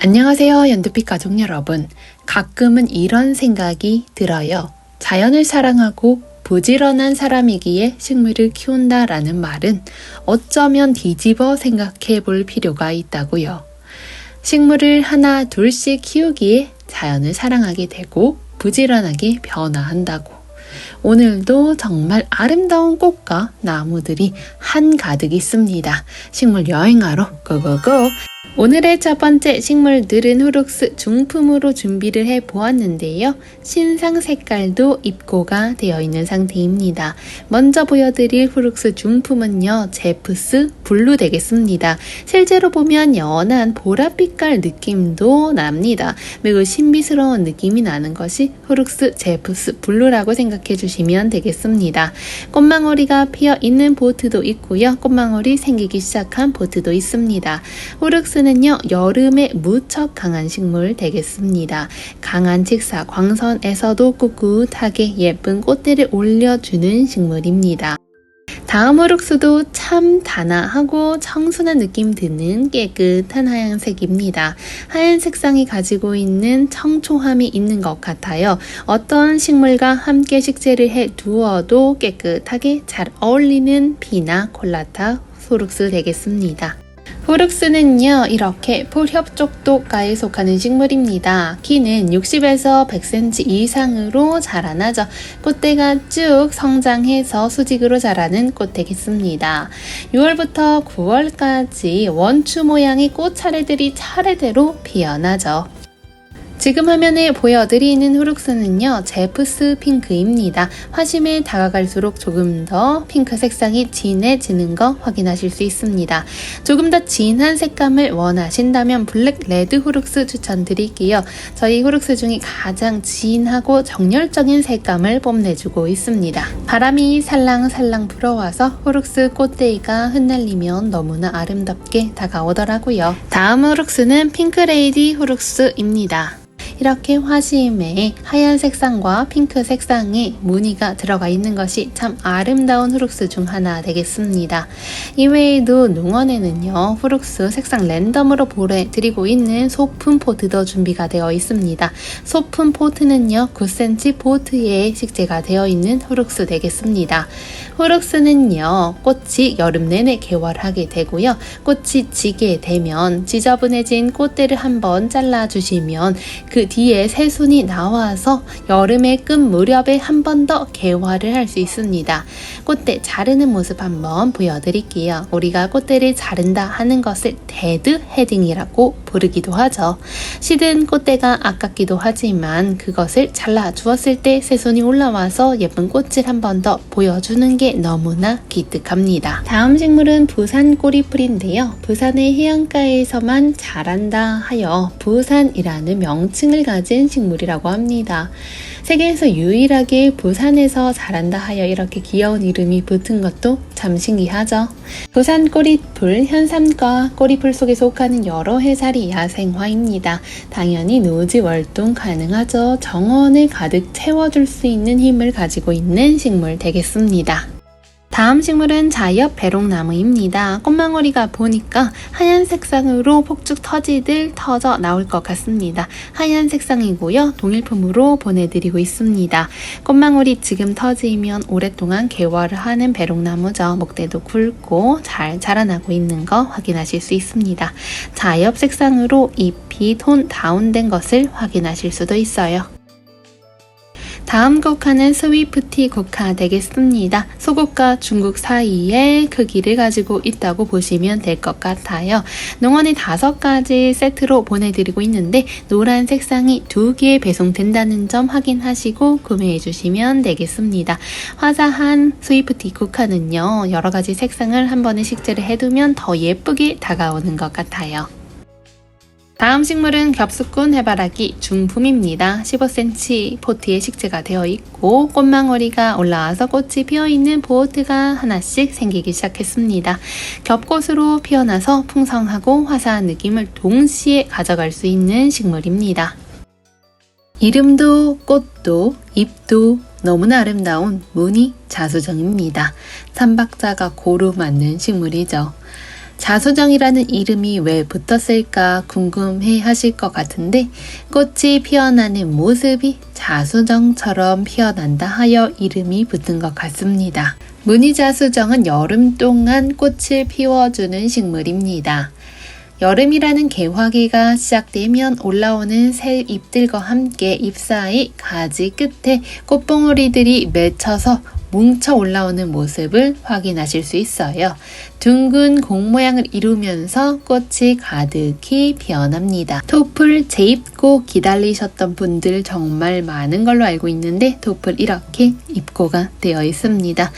안녕하세요, 연두빛 가족 여러분. 가끔은 이런 생각이 들어요. 자연을 사랑하고 부지런한 사람이기에 식물을 키운다라는 말은 어쩌면 뒤집어 생각해 볼 필요가 있다고요. 식물을 하나 둘씩 키우기에 자연을 사랑하게 되고 부지런하게 변화한다고. 오늘도 정말 아름다운 꽃과 나무들이 한가득 있습니다. 식물 여행하러 고고고! 오늘의 첫 번째 식물들은 후룩스 중품으로 준비를 해 보았는데요. 신상 색깔도 입고가 되어 있는 상태입니다. 먼저 보여드릴 후룩스 중품은요, 제프스 블루 되겠습니다. 실제로 보면 연한 보랏빛깔 느낌도 납니다. 매우 신비스러운 느낌이 나는 것이 후룩스 제프스 블루라고 생각해 주시면 되겠습니다. 꽃망울이가 피어 있는 보트도 있고요. 꽃망울이 생기기 시작한 보트도 있습니다. 후룩스는 여름에 무척 강한 식물 되겠습니다. 강한 직사 광선에서도 꿋꿋하게 예쁜 꽃대를 올려주는 식물입니다. 다음 후룩스도 참 단아하고 청순한 느낌 드는 깨끗한 하얀색입니다. 하얀 색상이 가지고 있는 청초함이 있는 것 같아요. 어떤 식물과 함께 식재를 해 두어도 깨끗하게 잘 어울리는 피나 콜라타 후룩스 되겠습니다. 후룩스는요, 이렇게 풀협족도과에 속하는 식물입니다. 키는 60에서 100cm 이상으로 자라나죠. 꽃대가 쭉 성장해서 수직으로 자라는 꽃 되겠습니다. 6월부터 9월까지 원추 모양의 꽃 차례대로 피어나죠. 지금 화면에 보여드리는 후룩스는요, 제프스 핑크입니다. 화심에 다가갈수록 조금 더 핑크 색상이 진해지는 거 확인하실 수 있습니다. 조금 더 진한 색감을 원하신다면 블랙 레드 후룩스 추천드릴게요. 저희 후룩스 중에 가장 진하고 정열적인 색감을 뽐내주고 있습니다. 바람이 살랑살랑 불어와서 후룩스 꽃대가 흩날리면 너무나 아름답게 다가오더라고요. 다음 후룩스는 핑크레이디 후룩스입니다. 이렇게 화심에 하얀 색상과 핑크 색상의 무늬가 들어가 있는 것이 참 아름다운 후룩스 중 하나 되겠습니다. 이외에도 농원에는요, 후룩스 색상 랜덤으로 보내드리고 있는 소품 포트도 준비가 되어 있습니다. 소품 포트는요, 9cm 포트에 식재가 되어 있는 후룩스 되겠습니다. 후룩스는요, 꽃이 여름 내내 개월하게 되고요. 꽃이 지게 되면 지저분해진 꽃대를 한번 잘라주시면 그 뒤에 새순이 나와서 여름의 끝 무렵에 한 번 더 개화를 할 수 있습니다. 꽃대 자르는 모습 한번 보여드릴게요. 우리가 꽃대를 자른다 하는 것을 데드 헤딩이라고 부르기도 하죠. 시든 꽃대가 아깝기도 하지만 그것을 잘라 주었을 때 새순이 올라와서 예쁜 꽃을 한 번 더 보여주는 게 너무나 기특합니다. 다음 식물은 부산 꼬리풀인데요. 부산의 해안가에서만 자란다 하여 부산이라는 명칭을 가진 식물이라고 합니다. 세계에서 유일하게 부산에서 자란다 하여 이렇게 귀여운 이름이 붙은 것도 참 신기하죠. 부산 꼬리풀, 현삼과 꼬리풀 속에 속하는 여러 해살이 야생화입니다. 당연히 노지 월동 가능하죠. 정원을 가득 채워줄 수 있는 힘을 가지고 있는 식물 되겠습니다. 다음 식물은 자엽 배롱나무입니다. 꽃망울이가 보니까 하얀 색상으로 폭죽 터지듯 터져 나올 것 같습니다. 하얀 색상이고요. 동일품으로 보내드리고 있습니다. 꽃망울이 지금 터지면 오랫동안 개월을 하는 배롱나무죠. 목대도 굵고 잘 자라나고 있는 거 확인하실 수 있습니다. 자엽 색상으로 잎이 톤 다운된 것을 확인하실 수도 있어요. 다음 국화는 스위프티 국화 되겠습니다. 소국과 중국 사이에 크기를 가지고 있다고 보시면 될 것 같아요. 농원에 5가지 세트로 보내드리고 있는데 노란 색상이 2개 배송된다는 점 확인하시고 구매해 주시면 되겠습니다. 화사한 스위프티 국화는요, 여러가지 색상을 한 번에 식재를 해두면 더 예쁘게 다가오는 것 같아요. 다음 식물은 겹수꾼 해바라기 중품입니다. 15cm 포트에 식재가 되어 있고 꽃망울이가 올라와서 꽃이 피어있는 보트가 하나씩 생기기 시작했습니다. 겹꽃으로 피어나서 풍성하고 화사한 느낌을 동시에 가져갈 수 있는 식물입니다. 이름도 꽃도 잎도 너무나 아름다운 무늬 자수정입니다. 삼박자가 고루 맞는 식물이죠. 자수정이라는 이름이 왜 붙었을까 궁금해 하실 것 같은데 꽃이 피어나는 모습이 자수정처럼 피어난다 하여 이름이 붙은 것 같습니다. 무늬자수정은 여름 동안 꽃을 피워주는 식물입니다. 여름이라는 개화기가 시작되면 올라오는 새 잎들과 함께 잎 사이 가지 끝에 꽃봉오리들이 맺혀서 뭉쳐 올라오는 모습을 확인하실 수 있어요. 둥근 공 모양을 이루면서 꽃이 가득히 피어납니다. 톱을 재입고 기다리셨던 분들 정말 많은 걸로 알고 있는데 톱을 이렇게 입고가 되어 있습니다.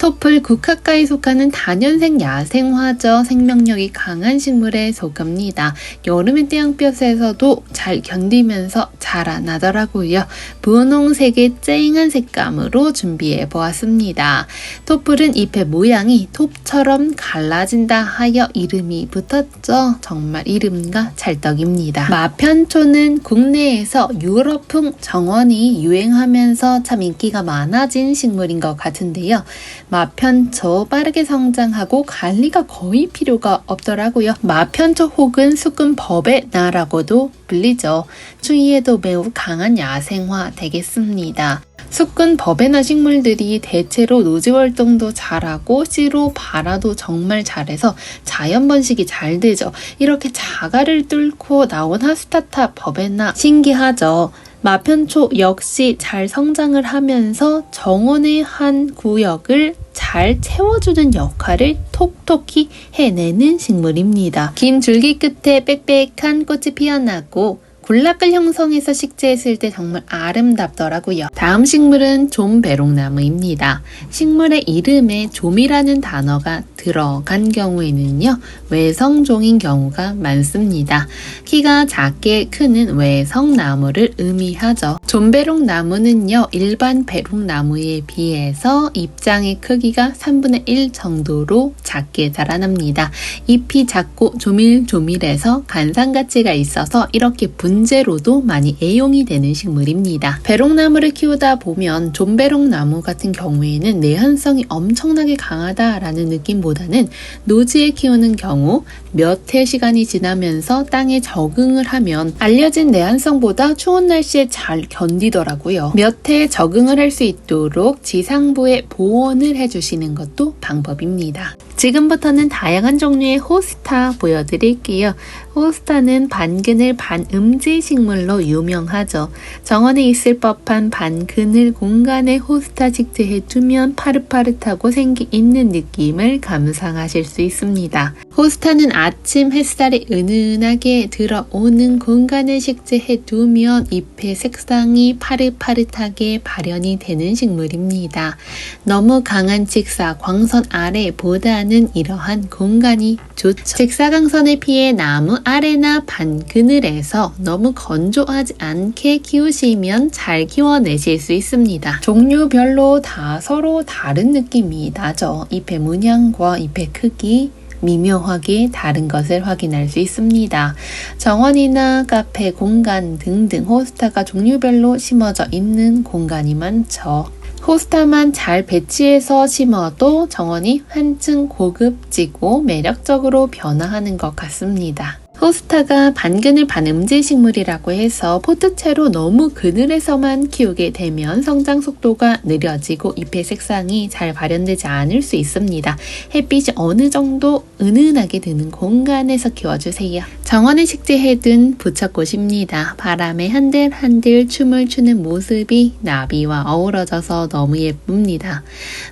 톱을 국화과에 속하는 다년생 야생화죠. 생명력이 강한 식물에 속합니다. 여름의 태양볕에서도 잘 견디면서 자라나더라고요. 분홍색의 쨍한 색감으로 준비해 보았습니다. 톱불은 잎의 모양이 톱처럼 갈라진다 하여 이름이 붙었죠. 정말 이름과 찰떡입니다. 마편초는 국내에서 유럽풍 정원이 유행하면서 참 인기가 많아진 식물인 것 같은데요. 마편초 빠르게 성장하고 관리가 거의 필요가 없더라고요. 마편초 혹은 수금법의 나라고도 불리죠. 추위에도 매우 강한 야생화 되겠습니다. 수군 버베나 식물들이 대체로 노지 활동도 잘하고 씨로 발화도 정말 잘해서 자연 번식이 잘 되죠. 이렇게 자갈을 뚫고 나온 하스타타 버베나 신기하죠. 마편초 역시 잘 성장을 하면서 정원의 한 구역을 잘 채워주는 역할을 톡톡히 해내는 식물입니다. 긴 줄기 끝에 빽빽한 꽃이 피어나고 군락을 형성해서 식재했을 때 정말 아름답더라고요. 다음 식물은 좀배롱나무입니다. 식물의 이름에 좀이라는 단어가 들어간 경우에는요, 외성종인 경우가 많습니다. 키가 작게 크는 외성나무를 의미하죠. 좀배롱나무는요, 일반 배롱나무에 비해서 잎장의 크기가 3분의 1 정도로 작게 자라납니다. 잎이 작고 조밀조밀해서 간상 가치가 있어서 이렇게 분재로도 많이 애용이 되는 식물입니다. 배롱나무를 키우다 보면 좀배롱나무 같은 경우에는 내한성이 엄청나게 강하다라는 느낌보다는 노지에 키우는 경우 몇 해 시간이 지나면서 땅에 적응을 하면 알려진 내한성보다 추운 날씨에 잘 견디더라고요. 몇 해 적응을 할 수 있도록 지상부에 보온을 해주시는 것도 방법입니다. 지금부터는 다양한 종류의 호스타 보여드릴게요. 호스타는 반그늘 반음지 식물로 유명하죠. 정원에 있을 법한 반그늘 공간에 호스타 식재해두면 파릇파릇하고 생기 있는 느낌을 감상하실 수 있습니다. 호스타는 아침 햇살이 은은하게 들어오는 공간에 식재해두면 잎의 색상이 파릇파릇하게 발현이 되는 식물입니다. 너무 강한 직사 광선 아래보다는 이러한 공간이 좋죠. 직사광선에 피해 나무 아래나 반그늘에서 너무 건조하지 않게 키우시면 잘 키워내실 수 있습니다. 종류별로 다 서로 다른 느낌이 나죠. 잎의 문양과 잎의 크기 미묘하게 다른 것을 확인할 수 있습니다. 정원이나 카페 공간 등등 호스타가 종류별로 심어져 있는 공간이 많죠. 호스타만 잘 배치해서 심어도 정원이 한층 고급지고 매력적으로 변화하는 것 같습니다. 호스타가 반그늘 반음지 식물이라고 해서 포트채로 너무 그늘에서만 키우게 되면 성장 속도가 느려지고 잎의 색상이 잘 발현되지 않을 수 있습니다. 햇빛이 어느 정도 은은하게 드는 공간에서 키워주세요. 정원에 식재해둔 부처꽃입니다. 바람에 한들한들 춤을 추는 모습이 나비와 어우러져서 너무 예쁩니다.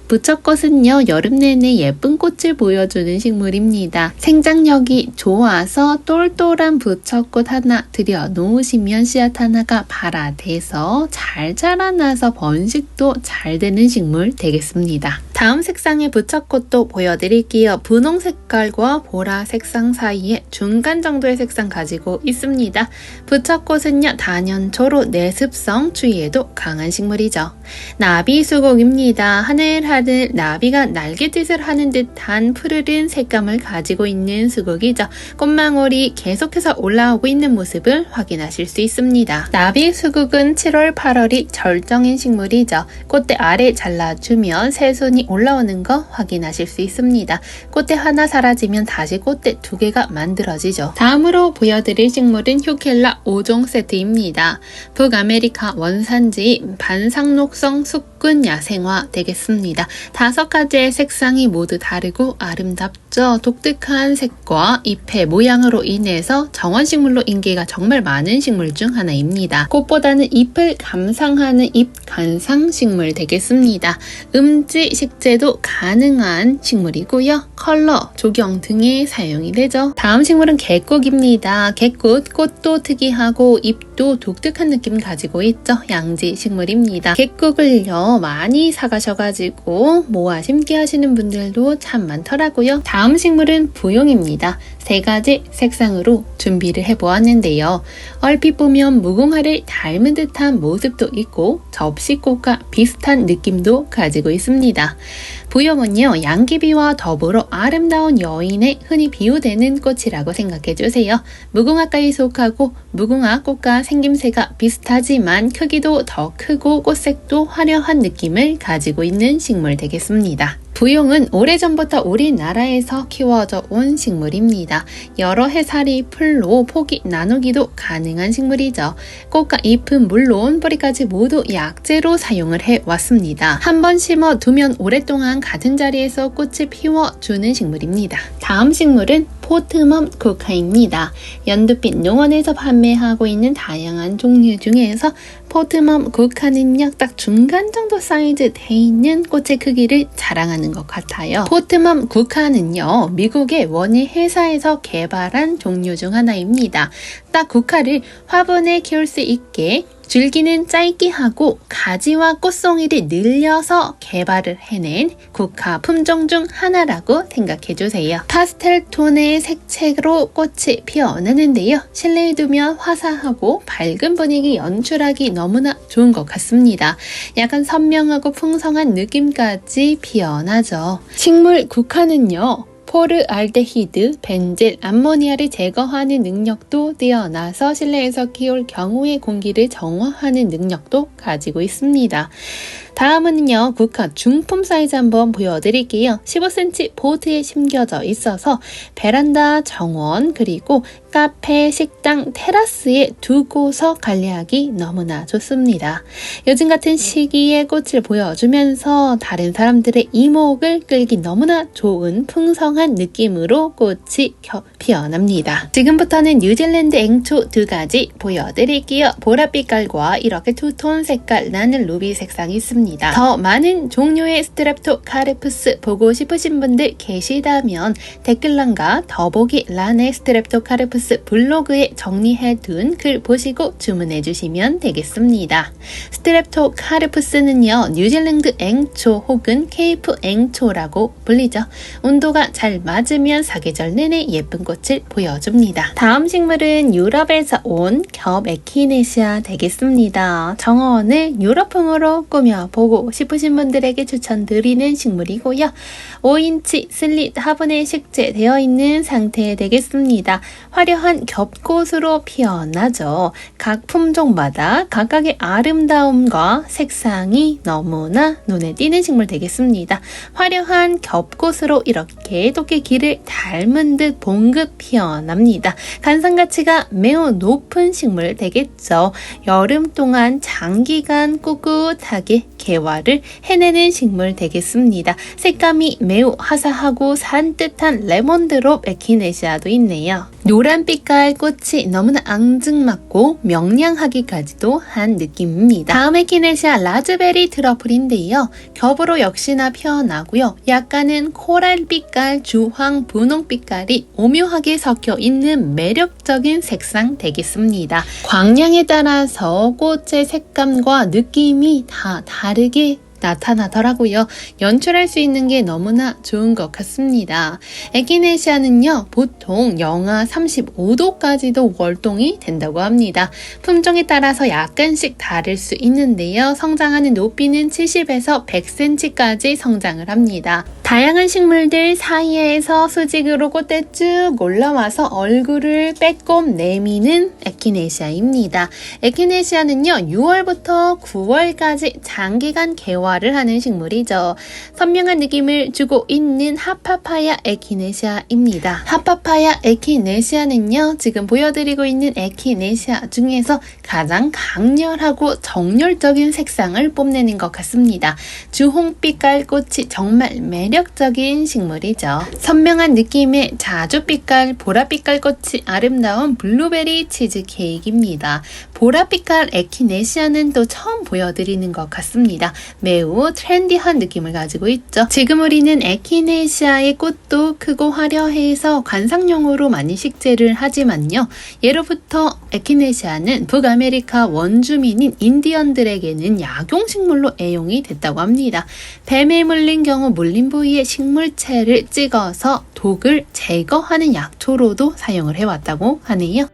부처꽃은요, 여름 내내 예쁜 꽃을 보여주는 식물입니다. 생장력이 좋아서 똘똘한 부처꽃 하나 들여놓으시면 씨앗 하나가 발아돼서 잘 자라나서 번식도 잘 되는 식물 되겠습니다. 다음 색상의 부처꽃도 보여드릴게요. 분홍 색깔과 보라 색상 사이에 중간 정도의 색상 가지고 있습니다. 부처꽃은요, 단연초로 내습성 추위에도 강한 식물이죠. 나비수국입니다. 하늘하늘 나비가 날갯짓을 하는 듯한 푸르른 색감을 가지고 있는 수국이죠. 꽃망울이 계속해서 올라오고 있는 모습을 확인하실 수 있습니다. 나비수국은 7월, 8월이 절정인 식물이죠. 꽃대 아래 잘라주면 새순이 올라오는 거 확인하실 수 있습니다. 꽃대 하나 사라지면 다시 꽃대 2개가 만들어지죠. 다음으로 보여드릴 식물은 휴켈라 5종 세트입니다. 북아메리카 원산지 반상록성 숙군 야생화 되겠습니다. 5가지의 색상이 모두 다르고 아름답죠. 독특한 색과 잎의 모양으로 인해서 정원식물로 인기가 정말 많은 식물 중 하나입니다. 꽃보다는 잎을 감상하는 잎 관상 식물 되겠습니다. 음지 식재도 가능한 식물이고요. 컬러, 조경 등에 사용이 되죠. 다음 식물은 개꽃입니다. 개꽃, 꽃도 특이하고 잎도 독특한 느낌 가지고 있죠. 양지 식물입니다. 개꽃을요 많이 사가셔가지고 모아 심기 하시는 분들도 참 많더라고요. 다음 식물은 부용입니다. 3가지 색상으로 준비를 해보았는데요. 얼핏 보면 무궁화를 닮은 듯한 모습도 있고 접시꽃과 비슷한 느낌도 가지고 있습니다. 부용은요, 양귀비와 더불어 아름다운 여인에 흔히 비유되는 꽃이라고 생각해주세요. 무궁화과에 속하고 무궁화 꽃과 생김새가 비슷하지만 크기도 더 크고 꽃색도 화려한 느낌을 가지고 있는 식물 되겠습니다. 부용은 오래전부터 우리나라에서 키워져 온 식물입니다. 여러 해살이 풀로 포기 나누기도 가능한 식물이죠. 꽃과 잎은 물론 뿌리까지 모두 약재로 사용을 해왔습니다. 한번 심어 두면 오랫동안 같은 자리에서 꽃을 피워주는 식물입니다. 다음 식물은 포트멈 쿠카입니다. 연두빛 농원에서 판매하고 있는 다양한 종류 중에서 포트멈 쿠카는요 딱 중간 정도 사이즈 돼 있는 꽃의 크기를 자랑하는 것 같아요. 포트멈 쿠카는요 미국의 원예 회사에서 개발한 종류 중 하나입니다. 딱 쿠카를 화분에 키울 수 있게 줄기는 짧게 하고 가지와 꽃송이를 늘려서 개발을 해낸 국화 품종 중 하나라고 생각해주세요. 파스텔 톤의 색채로 꽃이 피어나는데요. 실내에 두면 화사하고 밝은 분위기 연출하기 너무나 좋은 것 같습니다. 약간 선명하고 풍성한 느낌까지 피어나죠. 식물 국화는요. 포르알데히드, 벤질, 암모니아를 제거하는 능력도 뛰어나서 실내에서 키울 경우의 공기를 정화하는 능력도 가지고 있습니다. 다음은요, 국화 중품 사이즈 한번 보여드릴게요. 15cm 보드에 심겨져 있어서 베란다, 정원, 그리고 카페, 식당, 테라스에 두고서 관리하기 너무나 좋습니다. 요즘 같은 시기에 꽃을 보여주면서 다른 사람들의 이목을 끌기 너무나 좋은 풍성한 느낌으로 꽃이 피어납니다. 지금부터는 뉴질랜드 앵초 2가지 보여드릴게요. 보랏빛깔과 이렇게 투톤 색깔 나는 루비 색상이 있습니다. 더 많은 종류의 스트랩토카르푸스 보고 싶으신 분들 계시다면 댓글란과 더보기 란의 스트랩토카르푸스 블로그에 정리해둔 글 보시고 주문해주시면 되겠습니다. 스트랩토카르푸스는요 뉴질랜드 앵초 혹은 케이프 앵초라고 불리죠. 온도가 잘 맞으면 사계절 내내 예쁜 꽃을 보여줍니다. 다음 식물은 유럽에서 온 겹 에키네시아 되겠습니다. 정원을 유럽풍으로 꾸며보고 싶으신 분들에게 추천드리는 식물이고요. 5인치 슬릿 화분에 식재되어 있는 상태 되겠습니다. 화려한 겹꽃으로 피어나죠. 각 품종마다 각각의 아름다움과 색상이 너무나 눈에 띄는 식물 되겠습니다. 화려한 겹꽃으로 이렇게 토끼귀를 닮은 듯 봉긋 피어납니다. 관상 가치가 매우 높은 식물 되겠죠. 여름 동안 장기간 꿋꿋하게 개화를 해내는 식물 되겠습니다. 색감이 매우 화사하고 산뜻한 레몬드롭 에키네시아도 있네요. 노란빛깔 꽃이 너무나 앙증맞고 명량하기까지도 한 느낌입니다. 다음 에키네시아 라즈베리 트러플인데요. 겹으로 역시나 피어나고요. 약간은 코랄빛깔, 주황, 분홍빛깔이 오묘하게 섞여 있는 매력적인 색상 되겠습니다. 광량에 따라서 꽃의 색감과 느낌이 다 다르게 나타나더라고요. 연출할 수 있는 게 너무나 좋은 것 같습니다. 에키네시아는요, 보통 영하 35도까지도 월동이 된다고 합니다. 품종에 따라서 약간씩 다를 수 있는데요. 성장하는 높이는 70에서 100cm까지 성장을 합니다. 다양한 식물들 사이에서 수직으로 꽃대 쭉 올라와서 얼굴을 빼꼼 내미는 에키네시아입니다. 에키네시아는요, 6월부터 9월까지 장기간 개화 개화를 하는 식물이죠. 선명한 느낌을 주고 있는 하파파야 에키네시아입니다. 하파파야 에키네시아는요, 지금 보여드리고 있는 에키네시아 중에서 가장 강렬하고 정열적인 색상을 뽐내는 것 같습니다. 주홍빛깔 꽃이 정말 매력적인 식물이죠. 선명한 느낌의 자주빛깔, 보라빛깔 꽃이 아름다운 블루베리 치즈케이크입니다. 보라빛깔 에키네시아는 또 처음 보여드리는 것 같습니다. 매우 트렌디한 느낌을 가지고 있죠. 지금 우리는 에키네시아의 꽃도 크고 화려해서 관상용으로 많이 식재를 하지만요. 예로부터 에키네시아는 북아메리카 원주민인 인디언들에게는 약용식물로 애용이 됐다고 합니다. 뱀에 물린 경우 물린 부위에 식물체를 찍어서 독을 제거하는 약초로도 사용을 해왔다고 하네요.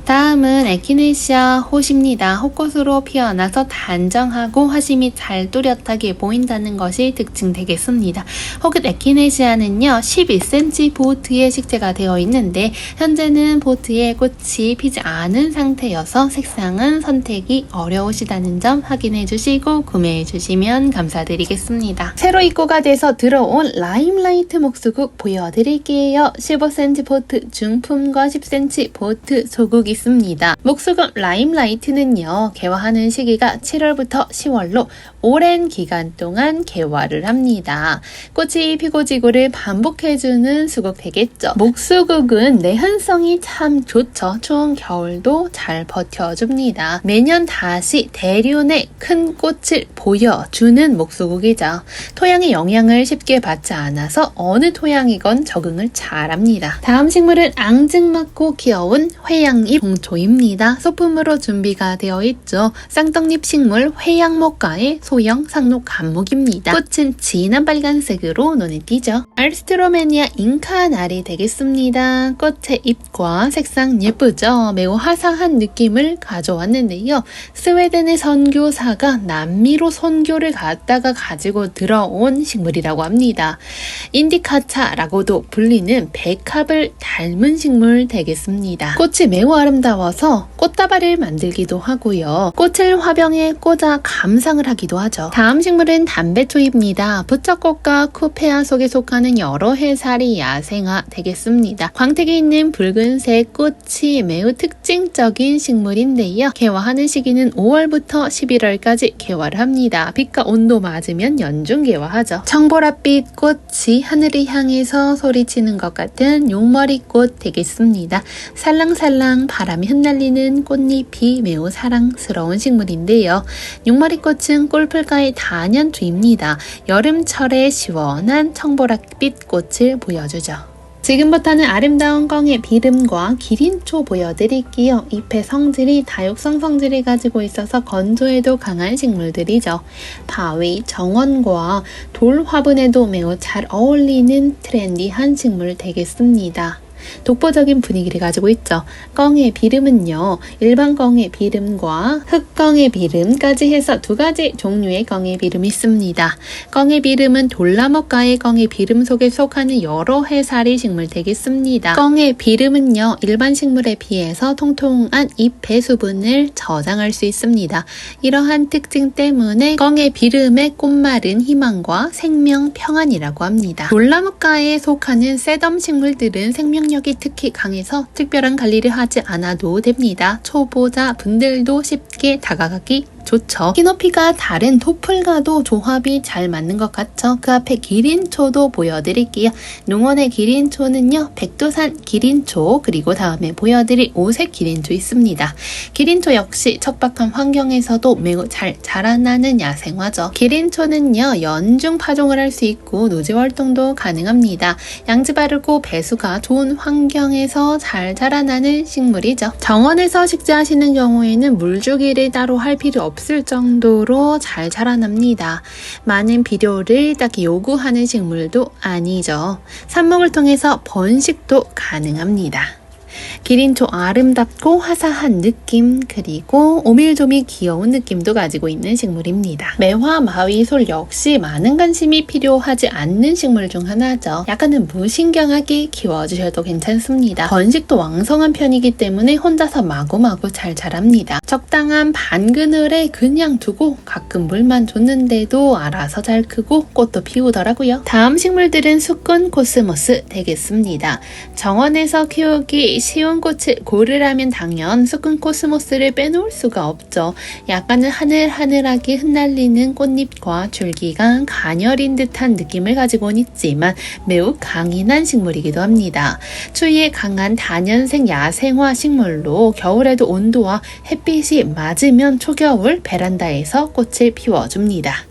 다음은 에키네시아 호시입니다. 호꽃으로 피어나서 단정하고 화심이 잘 뚜렷하게 보인다는 것이 특징 되겠습니다. 호꽃 에키네시아는요, 11cm 보트에 식재가 되어 있는데 현재는 보트에 꽃이 피지 않은 상태여서 색상은 선택이 어려우시다는 점 확인해 주시고 구매해 주시면 감사드리겠습니다. 새로 입고가 돼서 들어온 라임라이트 목수국 보여드릴게요. 15cm 보트 중품과 10cm 보트 소국이 있습니다. 목수국 라임라이트는요, 개화하는 시기가 7월부터 10월로 오랜 기간 동안 개화를 합니다. 꽃이 피고 지고를 반복해주는 수국 되겠죠. 목수국은 내한성이 참 좋죠. 추운 겨울도 잘 버텨줍니다. 매년 다시 대륜의 큰 꽃을 보여주는 목수국이죠. 토양의 영향을 쉽게 받지 않아서 어느 토양이건 적응을 잘합니다. 다음 식물은 앙증맞고 귀여운 회양잎 봉초입니다. 소품으로 준비가 되어 있죠. 쌍떡잎 식물 회양목과의 소형 상록 감목입니다. 꽃은 진한 빨간색으로 눈에 띄죠. 알스트로메니아 잉카날이 되겠습니다. 꽃의 잎과 색상 예쁘죠. 매우 화사한 느낌을 가져왔는데요. 스웨덴의 선교사가 남미로 선교를 갔다가 가지고 들어온 식물이라고 합니다. 인디카차라고도 불리는 백합을 닮은 식물 되겠습니다. 꽃이 매우 아름다워서 꽃다발을 만들기도 하고요. 꽃을 화병에 꽂아 감상을 하기도 하죠. 다음 식물은 담배초입니다. 부처꽃과 쿠페아 속에 속하는 여러 해살이 야생화 되겠습니다. 광택이 있는 붉은색 꽃이 매우 특징적인 식물인데요. 개화하는 시기는 5월부터 11월까지 개화를 합니다. 빛과 온도 맞으면 연중 개화하죠. 청보랏빛 꽃이 하늘을 향해서 소리치는 것 같은 용머리꽃 되겠습니다. 살랑살랑 바람이 흩날리는 꽃잎이 매우 사랑스러운 식물인데요. 용머리꽃은 꿀풀가의 단연주입니다. 여름철에 시원한 청보랏빛 꽃을 보여주죠. 지금부터는 아름다운 껑의 비름과 기린초 보여드릴게요. 잎의 성질이 다육성 성질을 가지고 있어서 건조에도 강한 식물들이죠. 바위, 정원과 돌 화분에도 매우 잘 어울리는 트렌디한 식물 되겠습니다. 독보적인 분위기를 가지고 있죠. 껑의 비름은요, 일반 껑의 비름과 흑껑의 비름까지 해서 두 가지 종류의 껑의 비름이 있습니다. 껑의 비름은 돌나무과의 껑의 비름 속에 속하는 여러 해살이 식물 되겠습니다. 껑의 비름은요, 일반 식물에 비해서 통통한 잎의 수분을 저장할 수 있습니다. 이러한 특징 때문에 껑의 비름의 꽃말은 희망과 생명 평안이라고 합니다. 돌나무과에 속하는 새덤 식물들은 생명력이 특히 강해서 특별한 관리를 하지 않아도 됩니다. 초보자 분들도 쉽게 다가가기 좋죠. 키높이가 다른 토플과도 조합이 잘 맞는 것 같죠. 그 앞에 기린초도 보여드릴게요. 농원의 기린초는요, 백두산 기린초, 그리고 다음에 보여드릴 오색 기린초 있습니다. 기린초 역시 척박한 환경에서도 매우 잘 자라나는 야생화죠. 기린초는요, 연중 파종을 할 수 있고 노지 활동도 가능합니다. 양지 바르고 배수가 좋은 환경에서 잘 자라나는 식물이죠. 정원에서 식재하시는 경우에는 물주기를 따로 할 필요 없을 정도로 잘 자라납니다. 많은 비료를 딱히 요구하는 식물도 아니죠. 삽목을 통해서 번식도 가능합니다. 기린초 아름답고 화사한 느낌, 그리고 오밀조밀 귀여운 느낌도 가지고 있는 식물입니다. 매화, 마위, 솔 역시 많은 관심이 필요하지 않는 식물 중 하나죠. 약간은 무신경하게 키워주셔도 괜찮습니다. 번식도 왕성한 편이기 때문에 혼자서 마구마구 잘 자랍니다. 적당한 반그늘에 그냥 두고 가끔 물만 줬는데도 알아서 잘 크고 꽃도 피우더라고요. 다음 식물들은 수꾼 코스모스 되겠습니다. 정원에서 키우기 쉬운 꽃을 고르라면 당연 수꾼 코스모스를 빼놓을 수가 없죠. 약간은 하늘하늘하게 흩날리는 꽃잎과 줄기가 가녀린 듯한 느낌을 가지고는 있지만 매우 강인한 식물이기도 합니다. 추위에 강한 다년생 야생화 식물로 겨울에도 온도와 햇빛이 맞으면 초겨울 베란다에서 꽃을 피워줍니다.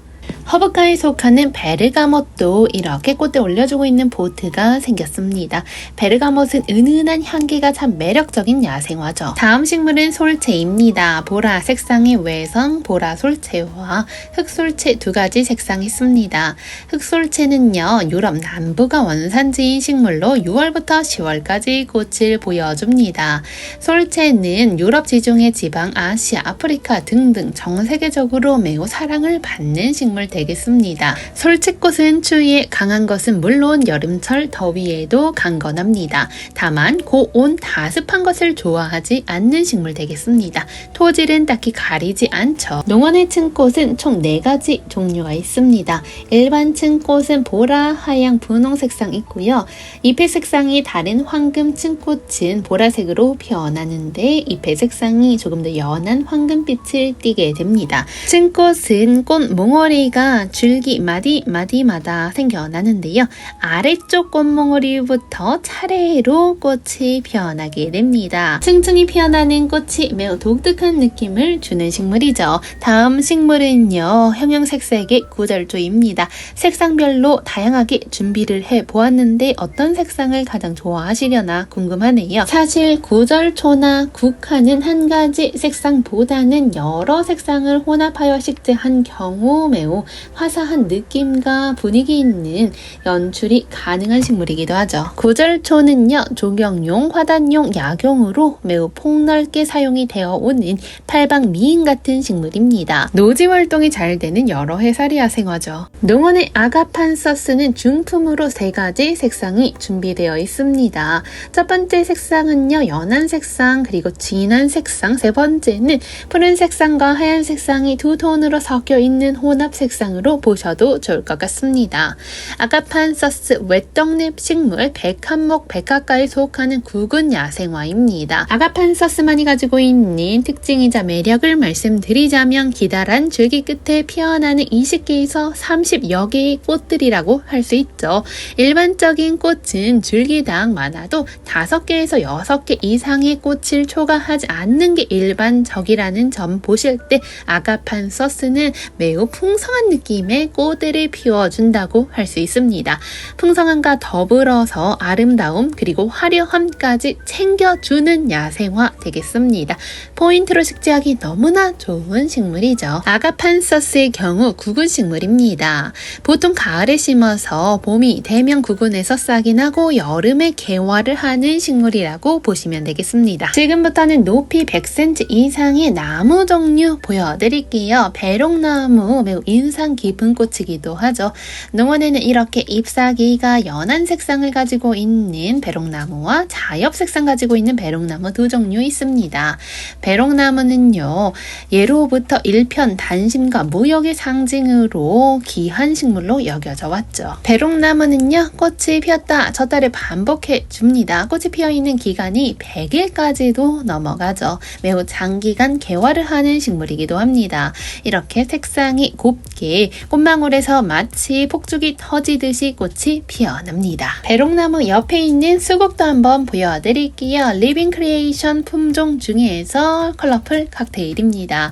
허브과에 속하는 베르가못도 이렇게 꽃에 올려주고 있는 포트가 생겼습니다. 베르가못은 은은한 향기가 참 매력적인 야생화죠. 다음 식물은 솔채입니다. 보라 색상의 외성 보라솔채와 흑솔채 두 가지 색상이 있습니다. 흑솔채는요, 유럽 남부가 원산지인 식물로 6월부터 10월까지 꽃을 보여줍니다. 솔채는 유럽 지중해 지방, 아시아, 아프리카 등등 전 세계적으로 매우 사랑을 받는 식물 되겠습니다. 솔채꽃은 추위에 강한 것은 물론 여름철 더위에도 강건합니다. 다만 고온 다습한 것을 좋아하지 않는 식물 되겠습니다. 토질은 딱히 가리지 않죠. 농원의 층꽃은 총 4가지 종류가 있습니다. 일반 층꽃은 보라, 하양, 분홍 색상 있고요. 잎의 색상이 다른 황금 층꽃은 보라색으로 변하는데 잎의 색상이 조금 더 연한 황금빛을 띠게 됩니다. 층꽃은 꽃 몽어리가 줄기 마디마다 생겨나는데요. 아래쪽 꽃몽어리부터 차례로 꽃이 피어나게 됩니다. 층층이 피어나는 꽃이 매우 독특한 느낌을 주는 식물이죠. 다음 식물은요, 형형색색의 구절초입니다. 색상별로 다양하게 준비를 해보았는데 어떤 색상을 가장 좋아하시려나 궁금하네요. 사실 구절초나 국화는 한 가지 색상보다는 여러 색상을 혼합하여 식재한 경우 매우 화사한 느낌과 분위기 있는 연출이 가능한 식물이기도 하죠. 구절초는요, 조경용, 화단용, 약용으로 매우 폭넓게 사용이 되어 오는 팔방 미인 같은 식물입니다. 노지 활동이 잘 되는 여러 해살이 야생화죠. 농원의 아가판서스는 중품으로 3가지 색상이 준비되어 있습니다. 첫 번째 색상은요, 연한 색상, 그리고 진한 색상, 세 번째는 푸른 색상과 하얀 색상이 두 톤으로 섞여 있는 혼합 색상으로 보셔도 좋을 것 같습니다. 아가판서스 외떡잎 식물 백합목 백합과에 속하는 국은 야생화입니다. 아가판서스만이 가지고 있는 특징이자 매력을 말씀드리자면 기다란 줄기 끝에 피어나는 20개에서 30여 개의 꽃들이라고 할 수 있죠. 일반적인 꽃은 줄기당 많아도 5개에서 6개 이상의 꽃을 초과하지 않는 게 일반적이라는 점 보실 때 아가판서스는 매우 풍성한 느낌의 꽃들을 피워준다고 할 수 있습니다. 풍성함과 더불어서 아름다움 그리고 화려함까지 챙겨주는 야생화 되겠습니다. 포인트로 식재하기 너무나 좋은 식물이죠. 아가판서스의 경우 구근 식물입니다. 보통 가을에 심어서 봄이 되면 구근에서 싹이 나고 여름에 개화를 하는 식물이라고 보시면 되겠습니다. 지금부터는 높이 100cm 이상의 나무 종류 보여드릴게요. 배롱나무 매우 인상 깊은 꽃이기도 하죠. 농원에는 이렇게 잎사귀가 연한 색상을 가지고 있는 배롱나무와 자엽 색상 가지고 있는 배롱나무 두 종류 있습니다. 배롱나무는요, 예로부터 일편 단심과 무역의 상징으로 귀한 식물로 여겨져 왔죠. 배롱나무는요, 꽃이 피었다 졌다를 반복해 줍니다. 꽃이 피어있는 기간이 100일까지도 넘어가죠. 매우 장기간 개화를 하는 식물이기도 합니다. 이렇게 색상이 곱게 꽃망울에서 마치 폭죽이 터지듯이 꽃이 피어납니다. 배롱나무 옆에 있는 수국도 한번 보여드릴게요. 리빙 크리에이션 품종 중에서 컬러풀 칵테일입니다.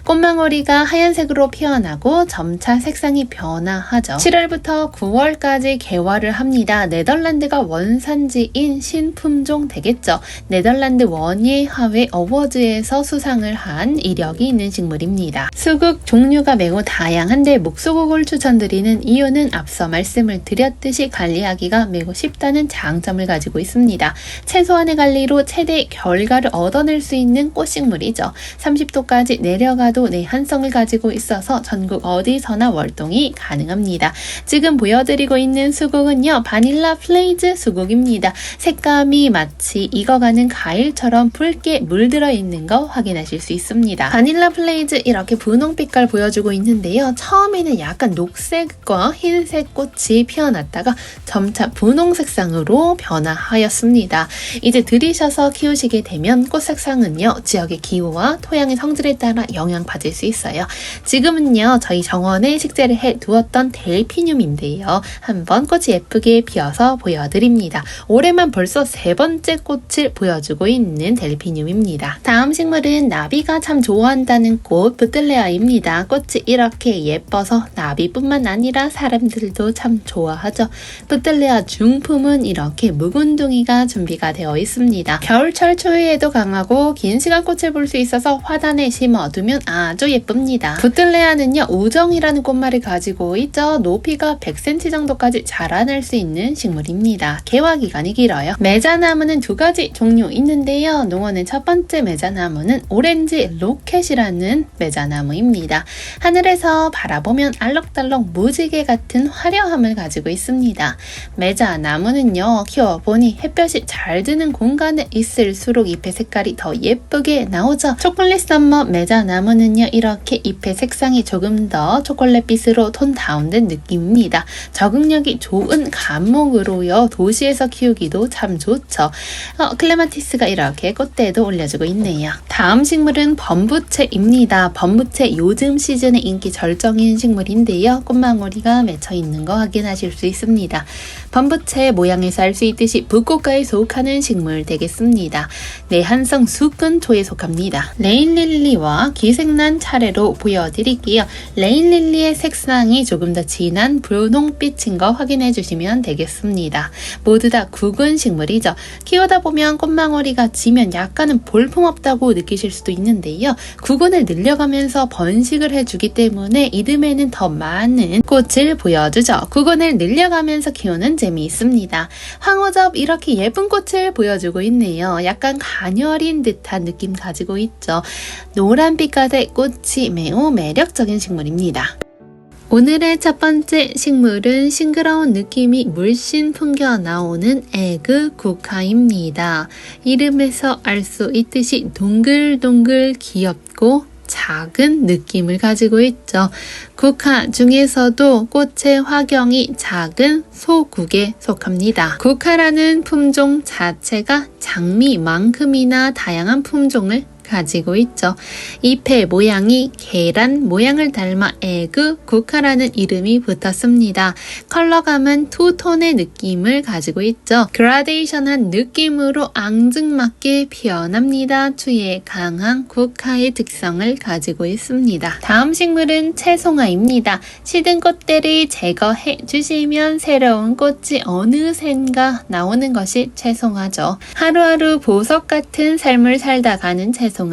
꽃망울이가 하얀색으로 피어나고 점차 색상이 변화하죠. 7월부터 9월까지 개화를 합니다. 네덜란드가 원산지인 신품종 되겠죠. 네덜란드 원예 하회 어워즈에서 수상을 한 이력이 있는 식물입니다. 수국 종류가 매우 다양한 세련된 목수국을 추천드리는 이유는 앞서 말씀을 드렸듯이 관리하기가 매우 쉽다는 장점을 가지고 있습니다. 최소한의 관리로 최대 결과를 얻어낼 수 있는 꽃식물이죠. 30도까지 내려가도 내한성을 가지고 있어서 전국 어디서나 월동이 가능합니다. 지금 보여드리고 있는 수국은요, 바닐라 플레이즈 수국입니다. 색감이 마치 익어가는 과일처럼 붉게 물들어 있는 거 확인하실 수 있습니다. 바닐라 플레이즈 이렇게 분홍빛깔 보여주고 있는데요. 처음에는 약간 녹색과 흰색 꽃이 피어났다가 점차 분홍 색상으로 변화하였습니다. 이제 들이셔서 키우시게 되면 꽃 색상은요, 지역의 기후와 토양의 성질에 따라 영향받을 수 있어요. 지금은요, 저희 정원에 식재를 해 두었던 델피늄인데요. 한번 꽃이 예쁘게 피어서 보여드립니다. 올해만 벌써 3번째 꽃을 보여주고 있는 델피늄입니다. 다음 식물은 나비가 참 좋아한다는 꽃 부틀레아입니다. 꽃이 이렇게 예뻐서 나비뿐만 아니라 사람들도 참 좋아하죠. 부틀레아 중품은 이렇게 묵은둥이가 준비가 되어 있습니다. 겨울철 추위에도 강하고 긴 시간 꽃을 볼 수 있어서 화단에 심어두면 아주 예쁩니다. 부틀레아는요, 우정이라는 꽃말을 가지고 있죠. 높이가 100cm 정도까지 자라날 수 있는 식물입니다. 개화 기간이 길어요. 매자나무는 2가지 종류 있는데요. 농원의 첫 번째 매자나무는 오렌지 로켓이라는 매자나무입니다. 하늘에서 바라보면 알록달록 무지개 같은 화려함을 가지고 있습니다. 매자나무는요, 키워보니 햇볕이 잘 드는 공간에 있을수록 잎의 색깔이 더 예쁘게 나오죠. 초콜릿 썸머 매자나무는요, 이렇게 잎의 색상이 조금 더 초콜릿빛으로 톤 다운된 느낌입니다. 적응력이 좋은 감목으로요, 도시에서 키우기도 참 좋죠. 클레마티스가 이렇게 꽃대도 올려주고 있네요. 다음 식물은 범부채입니다. 범부채 요즘 시즌에 인기 절정인 식물인데요. 꽃망울이가 맺혀 있는 거 확인하실 수 있습니다. 범부채 모양에서 알 수 있듯이 붓꽃가에 속하는 식물 되겠습니다. 내한성 수근초에 속합니다. 레인릴리와 기생란 차례로 보여드릴게요. 레인릴리의 색상이 조금 더 진한 분홍빛인 거 확인해 주시면 되겠습니다. 모두 다 구근 식물이죠. 키우다 보면 꽃망울이가 지면 약간은 볼품없다고 느끼실 수도 있는데요. 구근을 늘려가면서 번식을 해주기 때문에 이듬해는 더 많은 꽃을 보여주죠. 구근을 늘려가면서 키우는 재미있습니다. 황호접 이렇게 예쁜 꽃을 보여주고 있네요. 약간 가녀린 듯한 느낌 가지고 있죠. 노란빛깔의 꽃이 매우 매력적인 식물입니다. 오늘의 첫 번째 식물은 싱그러운 느낌이 물씬 풍겨 나오는 에그국화입니다. 이름에서 알 수 있듯이 동글동글 귀엽고 작은 느낌을 가지고 있죠. 국화 중에서도 꽃의 화경이 작은 소국에 속합니다. 국화라는 품종 자체가 장미만큼이나 다양한 품종을 가지고 있죠. 잎의 모양이 계란 모양을 닮아 에그국화라는 이름이 붙었습니다. 컬러감은 투톤의 느낌을 가지고 있죠. 그라데이션한 느낌으로 앙증맞게 피어납니다. 추위에 강한 국화의 특성을 가지고 있습니다. 다음 식물은 채송화입니다. 시든 꽃대를 제거해 주시면 새로운 꽃이 어느샌가 나오는 것이 채송화죠. 하루하루 보석 같은 삶을 살다 가는 채송화입니다.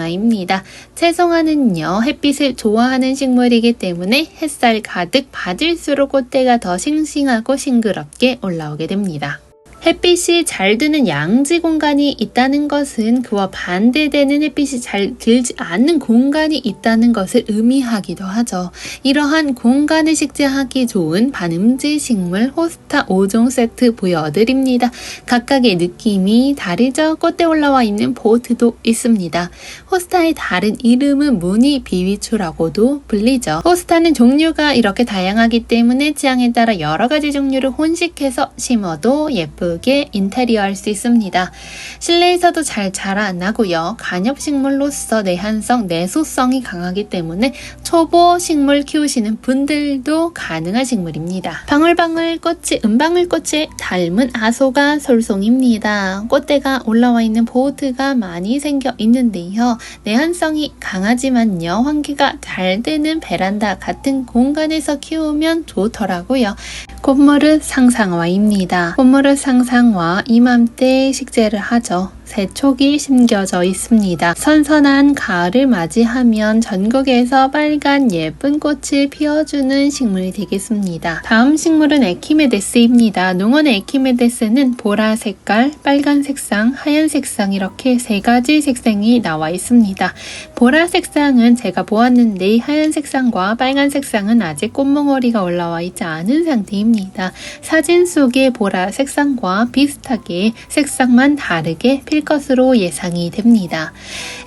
채송화는요, 햇빛을 좋아하는 식물이기 때문에 햇살 가득 받을수록 꽃대가 더 싱싱하고 싱그럽게 올라오게 됩니다. 햇빛이 잘 드는 양지 공간이 있다는 것은 그와 반대되는 햇빛이 잘 들지 않는 공간이 있다는 것을 의미하기도 하죠. 이러한 공간을 식재하기 좋은 반음지 식물 호스타 5종 세트 보여드립니다. 각각의 느낌이 다르죠. 꽃대 올라와 있는 포트도 있습니다. 호스타의 다른 이름은 무늬 비위추라고도 불리죠. 호스타는 종류가 이렇게 다양하기 때문에 취향에 따라 여러 가지 종류를 혼식해서 심어도 예쁘게 인테리어 할 수 있습니다. 실내에서도 잘 자라나고요. 관엽식물로서 내한성, 내소성이 강하기 때문에 초보 식물 키우시는 분들도 가능한 식물입니다. 방울방울 꽃이 은방울꽃에 닮은 아소가 솔송입니다. 꽃대가 올라와 있는 보트가 많이 생겨 있는데요. 내한성이 강하지만요. 환기가 잘 되는 베란다 같은 공간에서 키우면 좋더라고요. 꽃무릇 상상화입니다. 꽃무릇 상상화 이맘때 식재를 하죠. 세촉이 심겨져 있습니다. 선선한 가을을 맞이하면 전국에서 빨간 예쁜 꽃을 피워주는 식물이 되겠습니다. 다음 식물은 에키메데스입니다. 농원의 에키메데스는 보라 색깔, 빨간 색상, 하얀 색상 이렇게 세 가지 색상이 나와 있습니다. 보라 색상은 제가 보았는데 하얀 색상과 빨간 색상은 아직 꽃몽오리가 올라와 있지 않은 상태입니다. 사진 속의 보라 색상과 비슷하게 색상만 다르게 필 것으로 예상이 됩니다.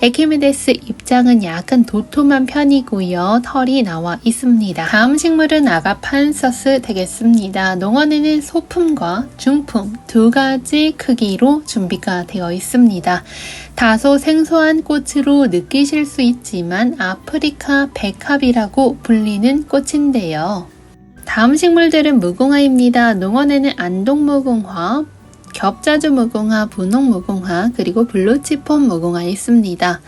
에키메데스 잎장은 약간 도톰한 편이고요. 털이 나와 있습니다. 다음 식물은 아가판서스 되겠습니다. 농원에는 소품과 중품 두 가지 크기로 준비가 되어 있습니다. 다소 생소한 꽃으로 느끼실 수 있지만 아프리카 백합이라고 불리는 꽃인데요. 다음 식물들은 무궁화입니다. 농원에는 안동무궁화, 겹자주무궁화, 분홍무궁화, 그리고 블루치폰 무궁화 있습니다.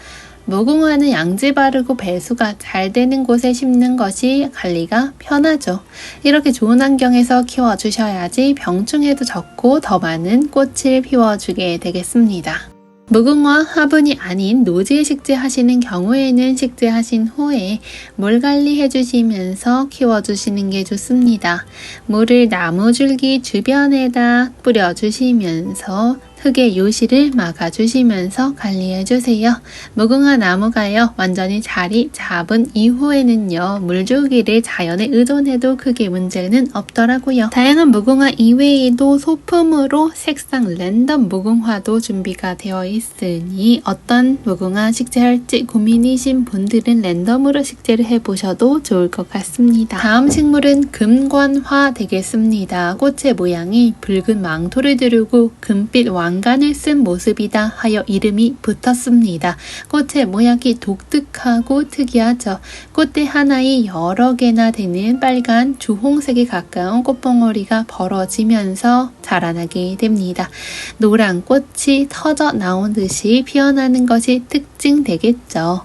무궁화는 양지 바르고 배수가 잘 되는 곳에 심는 것이 관리가 편하죠. 이렇게 좋은 환경에서 키워주셔야지 병충해도 적고 더 많은 꽃을 피워주게 되겠습니다. 무궁화 화분이 아닌 노지에 식재하시는 경우에는 식재하신 후에 물 관리해 주시면서 키워주시는 게 좋습니다. 물을 나무 줄기 주변에다 뿌려주시면서 흙의 요실을 막아주시면서 관리해주세요. 무궁화 나무가요 완전히 자리 잡은 이후에는요 물주기를 자연에 의존해도 크게 문제는 없더라고요. 다양한 무궁화 이외에도 소품으로 색상 랜덤 무궁화도 준비가 되어 있으니 어떤 무궁화 식재할지 고민이신 분들은 랜덤으로 식재를 해보셔도 좋을 것 같습니다. 다음 식물은 금관화 되겠습니다. 꽃의 모양이 붉은 망토를 두르고 금빛 왕관을 쓴 모습이다 하여 이름이 붙었습니다. 꽃의 모양이 독특하고 특이하죠. 꽃대 하나에 여러 개나 되는 빨간 주홍색에 가까운 꽃봉오리가 벌어지면서 자라나게 됩니다. 노란 꽃이 터져 나온 듯이 피어나는 것이 특징되겠죠.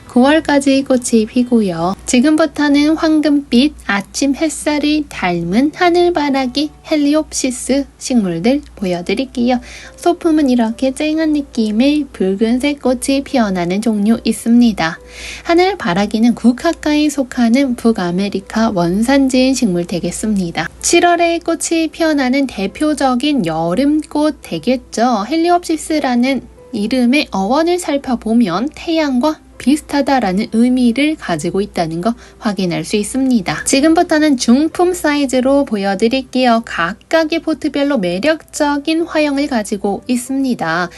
9월까지 꽃이 피고요. 지금부터는 황금빛 아침 햇살이 닮은 하늘바라기 헬리옵시스 식물들 보여드릴게요. 소품은 이렇게 쨍한 느낌의 붉은색 꽃이 피어나는 종류 있습니다. 하늘바라기는 국화과에 속하는 북아메리카 원산지인 식물 되겠습니다. 7월에 꽃이 피어나는 대표적인 여름꽃 되겠죠. 헬리옵시스라는 이름의 어원을 살펴보면 태양과 비슷하다라는 의미를 가지고 있다는 거 확인할 수 있습니다. 지금부터는 중품 사이즈로 보여드릴게요. 각각의 포트별로 매력적인 화형을 가지고 있습니다.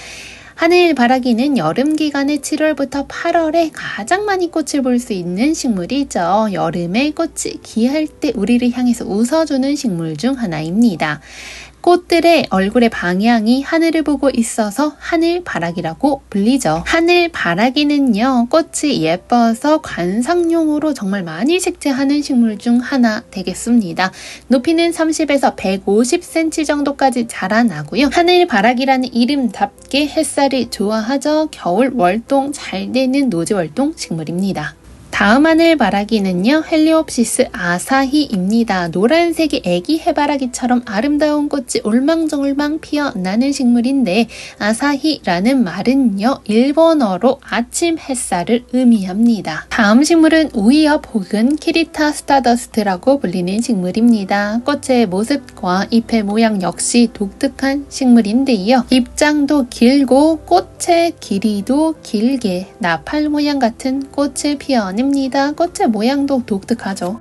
하늘바라기는 여름 기간의 7월부터 8월에 가장 많이 꽃을 볼 수 있는 식물이죠. 여름에 꽃이 귀할 때 우리를 향해서 웃어주는 식물 중 하나입니다. 꽃들의 얼굴의 방향이 하늘을 보고 있어서 하늘바라기라고 불리죠. 하늘바라기는요, 꽃이 예뻐서 관상용으로 정말 많이 식재하는 식물 중 하나 되겠습니다. 높이는 30에서 150cm 정도까지 자라나고요. 하늘바라기라는 이름답게 햇살이 좋아하죠. 겨울 월동 잘 되는 노지월동 식물입니다. 다음 하늘바라기는요, 헬리옵시스 아사히입니다. 노란색의 애기 해바라기처럼 아름다운 꽃이 올망졸망 피어나는 식물인데, 아사히라는 말은요, 일본어로 아침 햇살을 의미합니다. 다음 식물은 우이업 혹은 키리타 스타더스트라고 불리는 식물입니다. 꽃의 모습과 잎의 모양 역시 독특한 식물인데요. 잎장도 길고 꽃의 길이도 길게 나팔 모양 같은 꽃을 피어냅니다. 꽃의 모양도 독특하죠.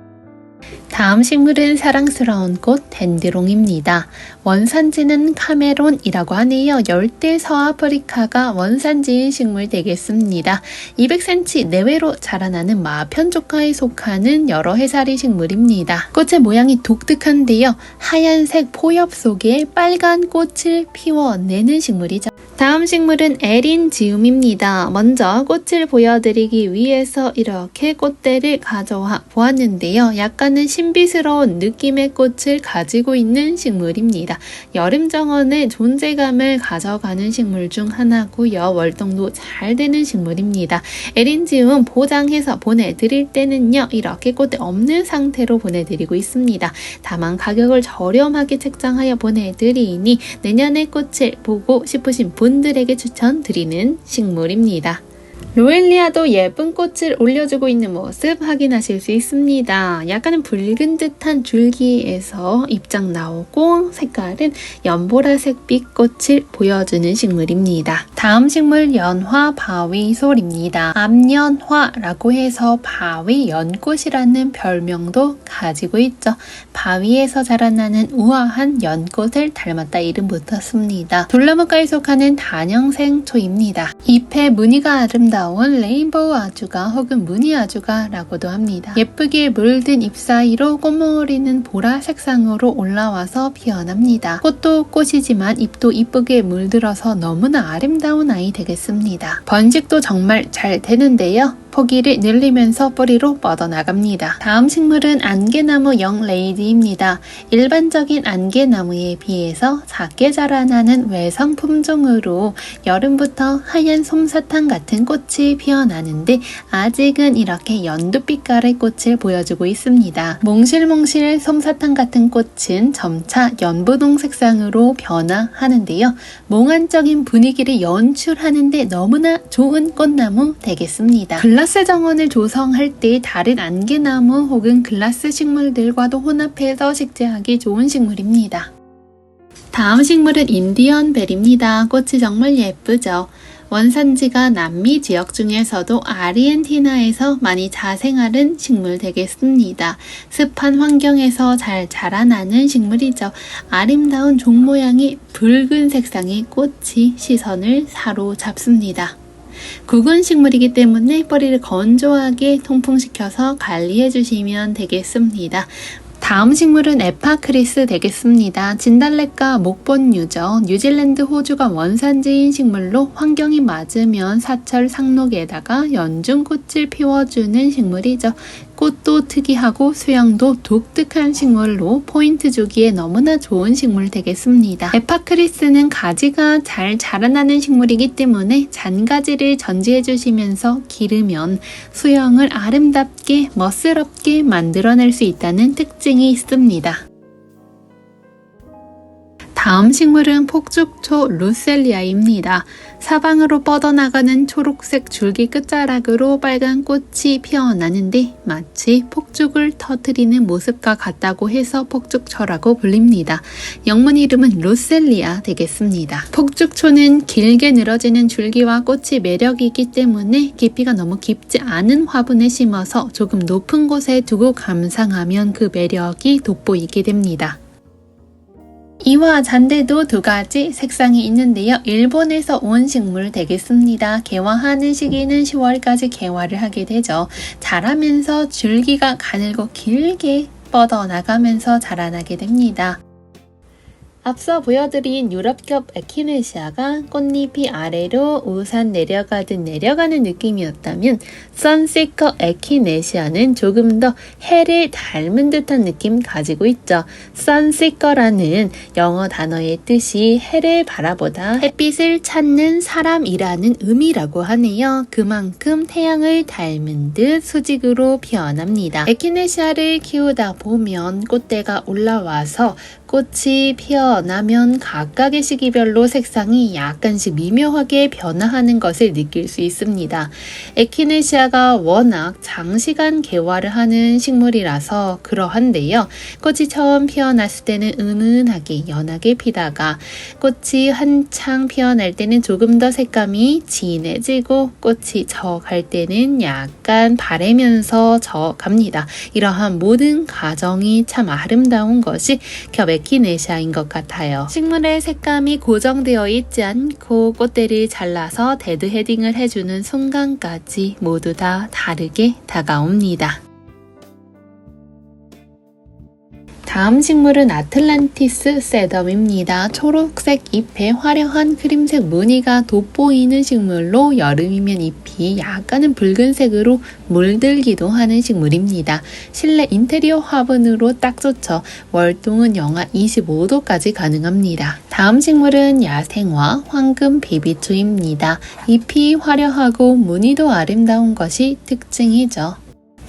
다음 식물은 사랑스러운 꽃 덴드롱입니다. 원산지는 카메론이라고 하네요. 열대 서아프리카가 원산지인 식물 되겠습니다. 200cm 내외로 자라나는 마편족과에 속하는 여러 해살이 식물입니다. 꽃의 모양이 독특한데요. 하얀색 포엽 속에 빨간 꽃을 피워내는 식물이죠. 다음 식물은 에린지움입니다. 먼저 꽃을 보여드리기 위해서 이렇게 꽃대를 가져와 보았는데요. 약간은 신비스러운 느낌의 꽃을 가지고 있는 식물입니다. 여름 정원의 존재감을 가져가는 식물 중 하나고요. 월동도 잘 되는 식물입니다. 에린지움 포장해서 보내드릴 때는요. 이렇게 꽃대 없는 상태로 보내드리고 있습니다. 다만 가격을 저렴하게 책정하여 보내드리니 내년에 꽃을 보고 싶으신 분 분들에게 추천드리는 식물입니다. 로엘리아도 예쁜 꽃을 올려주고 있는 모습 확인하실 수 있습니다. 약간은 붉은 듯한 줄기에서 입장 나오고 색깔은 연보라색빛 꽃을 보여주는 식물입니다. 다음 식물 연화 바위솔입니다. 암연화라고 해서 바위 연꽃이라는 별명도 가지고 있죠. 바위에서 자라나는 우아한 연꽃을 닮았다 이름 붙었습니다. 돌나무과에 속하는 단형생초입니다. 잎의 무늬가 아름다운 레인보우 아주가 혹은 무늬 아주가라고도 합니다. 예쁘게 물든 잎 사이로 꽃몽오리는 보라 색상으로 올라와서 피어납니다. 꽃도 꽃이지만 잎도 이쁘게 물들어서 너무나 아름다운 아이 되겠습니다. 번식도 정말 잘 되는데요. 포기를 늘리면서 뿌리로 뻗어나갑니다. 다음 식물은 안개나무 영레이디입니다. 일반적인 안개나무에 비해서 작게 자라나는 외성 품종으로 여름부터 하얀 솜사탕 같은 꽃이 피어나는데 아직은 이렇게 연두빛깔의 꽃을 보여주고 있습니다. 몽실몽실 솜사탕 같은 꽃은 점차 연분홍 색상으로 변화하는데요. 몽환적인 분위기를 연출하는 데 너무나 좋은 꽃나무 되겠습니다. 글라스 정원을 조성할 때 다른 안개나무 혹은 글라스 식물들과도 혼합해서 식재하기 좋은 식물입니다. 다음 식물은 인디언 벨입니다. 꽃이 정말 예쁘죠. 원산지가 남미 지역 중에서도 아르헨티나에서 많이 자생하는 식물 되겠습니다. 습한 환경에서 잘 자라나는 식물이죠. 아름다운 종 모양의 붉은 색상의 꽃이 시선을 사로잡습니다. 굵은 식물이기 때문에 뿌리를 건조하게 통풍시켜서 관리해 주시면 되겠습니다. 다음 식물은 에파크리스 되겠습니다. 진달래과 목본류죠. 뉴질랜드, 호주가 원산지인 식물로 환경이 맞으면 사철 상록에다가 연중꽃을 피워주는 식물이죠. 꽃도 특이하고 수영도 독특한 식물로 포인트 주기에 너무나 좋은 식물 되겠습니다. 에파크리스는 가지가 잘 자라나는 식물이기 때문에 잔가지를 전지해 주시면서 기르면 수영을 아름답게 멋스럽게 만들어낼 수 있다는 특징이 있습니다. 다음 식물은 폭죽초 루셀리아입니다. 사방으로 뻗어나가는 초록색 줄기 끝자락으로 빨간 꽃이 피어나는데 마치 폭죽을 터뜨리는 모습과 같다고 해서 폭죽초라고 불립니다. 영문 이름은 루셀리아 되겠습니다. 폭죽초는 길게 늘어지는 줄기와 꽃이 매력이기 때문에 깊이가 너무 깊지 않은 화분에 심어서 조금 높은 곳에 두고 감상하면 그 매력이 돋보이게 됩니다. 이와 잔대도 두 가지 색상이 있는데요. 일본에서 온 식물 되겠습니다. 개화하는 시기는 10월까지 개화를 하게 되죠. 자라면서 줄기가 가늘고 길게 뻗어나가면서 자라나게 됩니다. 앞서 보여드린 유럽겹 에키네시아가 꽃잎이 아래로 우산 내려가듯 내려가는 느낌이었다면 선시커 에키네시아는 조금 더 해를 닮은 듯한 느낌 가지고 있죠. 선시커라는 영어 단어의 뜻이 해를 바라보다 햇빛을 찾는 사람이라는 의미라고 하네요. 그만큼 태양을 닮은 듯 수직으로 피어납니다. 에키네시아를 키우다 보면 꽃대가 올라와서 꽃이 피어나면 각각의 시기별로 색상이 약간씩 미묘하게 변화하는 것을 느낄 수 있습니다. 에키네시아가 워낙 장시간 개화를 하는 식물이라서 그러한데요. 꽃이 처음 피어났을 때는 은은하게 연하게 피다가 꽃이 한창 피어날 때는 조금 더 색감이 진해지고 꽃이 져갈 때는 약간 바래면서 져갑니다. 이러한 모든 과정이 참 아름다운 것이 겹 에키네시아인 것 같아요. 식물의 색감이 고정되어 있지 않고 꽃대를 잘라서 데드 헤딩을 해주는 순간까지 모두 다 다르게 다가옵니다. 다음 식물은 아틀란티스 세덤입니다. 초록색 잎에 화려한 크림색 무늬가 돋보이는 식물로 여름이면 잎이 약간은 붉은색으로 물들기도 하는 식물입니다. 실내 인테리어 화분으로 딱 좋죠. 월동은 영하 25도까지 가능합니다. 다음 식물은 야생화 황금 비비초입니다. 잎이 화려하고 무늬도 아름다운 것이 특징이죠.